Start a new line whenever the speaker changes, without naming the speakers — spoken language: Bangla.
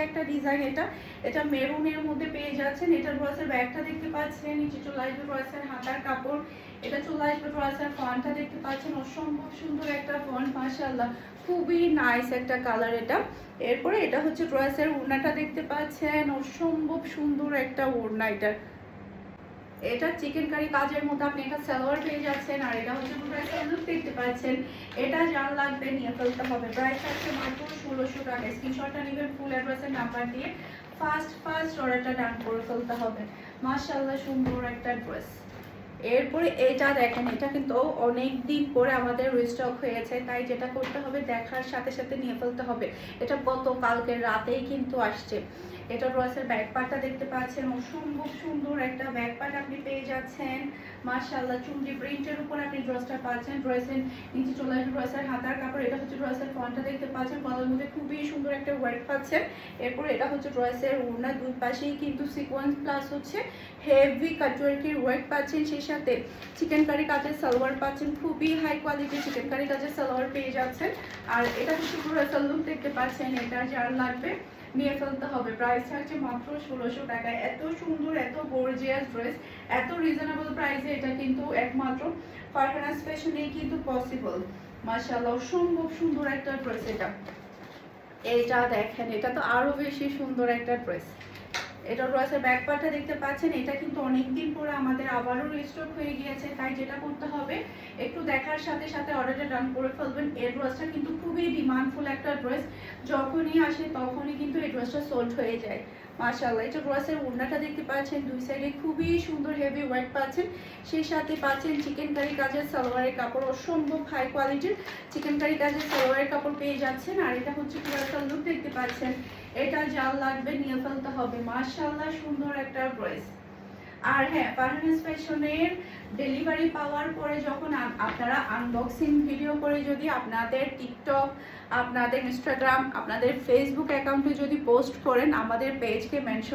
একটা ডিজাইন। এটা এটা মেরুনের মধ্যে পেয়ে যাচ্ছেন। এটা ড্রেসের ব্যাগটা দেখতে পাচ্ছেন, নিচে চলে আসবে ড্রেসের হাতার কাপড়, এটা চলে আসবে ড্রেসের ফন্টটা দেখতে পাচ্ছেন, অসম্ভব সুন্দর একটা ফন্ট, মাশাআল্লাহ খুবই নাইস একটা কালার এটা। এরপরে এটা হচ্ছে ড্রেসের ওড়নাটা দেখতে পাচ্ছেন, অসম্ভব সুন্দর একটা ওড়না। এটা চিকেন কারি কাজের মধ্যে আপনি একটা সালোয়ার পেয়ে যাচ্ছেন, আর এটা হচ্ছে ড্রেসের লুক দেখতে পাচ্ছেন। এটা যার লাগবে নিয়ে ফেলতে হবে। প্রাইস আছে মাত্র 1600 টাকা। স্ক্রিনশটটা নেবেন ফুল অ্যাড্রেসের নাম্বার দিয়ে, ফার্স্ট অর্ডারটা ডান করে ফেলতে হবে। মাশাআল্লাহ সুন্দর একটা ড্রেস। এরপরে এটা দেখেন, এটা কিন্তু অনেক দিন পরে আমাদের রিস্টক হয়েছে, তাই যেটা করতে হবে দেখার সাথে সাথে নিয়ে ফেলতে হবে। এটা গতকালকে রাতেই কিন্তু আসছে। এটা ড্রেসের ব্যাক পার্টটা দেখতে পাচ্ছেন, অসম্ভব সুন্দর একটা ব্যাক পার্ট আপনি পেয়ে যাচ্ছেন। মাশাআল্লাহ চুনরি প্রিন্টের উপর আপনি ড্রেসটা পাচ্ছেন। ড্রেসের নিচে চলে আসবে ড্রেসের হাতার কাপড়, এটা হচ্ছে ড্রেসের ফন্টটা দেখতে পাচ্ছেন, গলার মধ্যে খুবই সুন্দর একটা ওয়ার্ক পাচ্ছেন। এরপর এটা হচ্ছে ড্রেসের ওড়না, দুই পাশেই কিন্তু সিকোয়েন্স প্লাস হচ্ছে হেভি কাটওয়ার্কের ওয়ার্ক পাচ্ছেন, সেই সাথে চিকেন কারি কাজের সালোয়ার পাচ্ছেন, খুবই হাই কোয়ালিটির চিকেন কারি কাজের সালোয়ার পেয়ে যাচ্ছেন। আর এটা হচ্ছে পুরো লুক দেখতে পাচ্ছেন। এটা যার লাগবে নিয়ে ফেলতে হবে। প্রাইস থাকছে মাত্র 1600 টাকায়। এত সুন্দর, এত গর্জিয়াস ড্রেস, এত রিজনেবল প্রাইসে এটা কিন্তু একমাত্র ফারহানাস ফ্যাশনেই কিন্তু পসিবল। মাশাআল্লাহ অসম্ভব সুন্দর একটা ড্রেস এটা। এটা দেখেন, এটা তো আরো বেশি সুন্দর একটা ড্রেস। এটা ড্রেসের ব্যাক পার্টটা দেখতে পাচ্ছেন, এটা কিন্তু অনেকদিন পরে আমাদের আবারও রিস্টক হয়ে গিয়েছে, তাই যেটা করতে হবে একটু দেখার সাথে সাথে অর্ডারটা ডান করে ফেলবেন। এই ড্রেসটা কিন্তু খুবই ডিমান্ডফুল একটা ড্রেস, যখনই আসে তখনই কিন্তু এই ড্রেসটা সোল্ড হয়ে যায়। মাশাআল্লাহ এটা ড্রেসের ওড়নাটা দেখতে পাচ্ছেন, দুই সাইডে খুবই সুন্দর হেভি ওয়ার্ক পাচ্ছেন, সেই সাথে পাচ্ছেন চিকেন কারি কাজের সালোয়ারের কাপড়, অসম্ভব হাই কোয়ালিটির চিকেন কারি কাজের সালোয়ারের কাপড় পেয়ে যাচ্ছেন। আর এটা হচ্ছে পুরো লুক দেখতে পাচ্ছেন। এটা যার লাগবে নিয়ে ফেলতে হবে। মাশাআল্লাহ সুন্দর একটা ড্রেস। আর হ্যাঁ, ফারহানাস ফ্যাশনের ডেলিভারি পাওয়ার পরে যখন আপনারা আনবক্সিং ভিডিও করে যদি আপনাদের টিকটক, আপনাদের ইনস্টাগ্রাম, আপনাদের ফেসবুক অ্যাকাউন্টে যদি পোস্ট করেন, আমাদের পেজকে মেনশন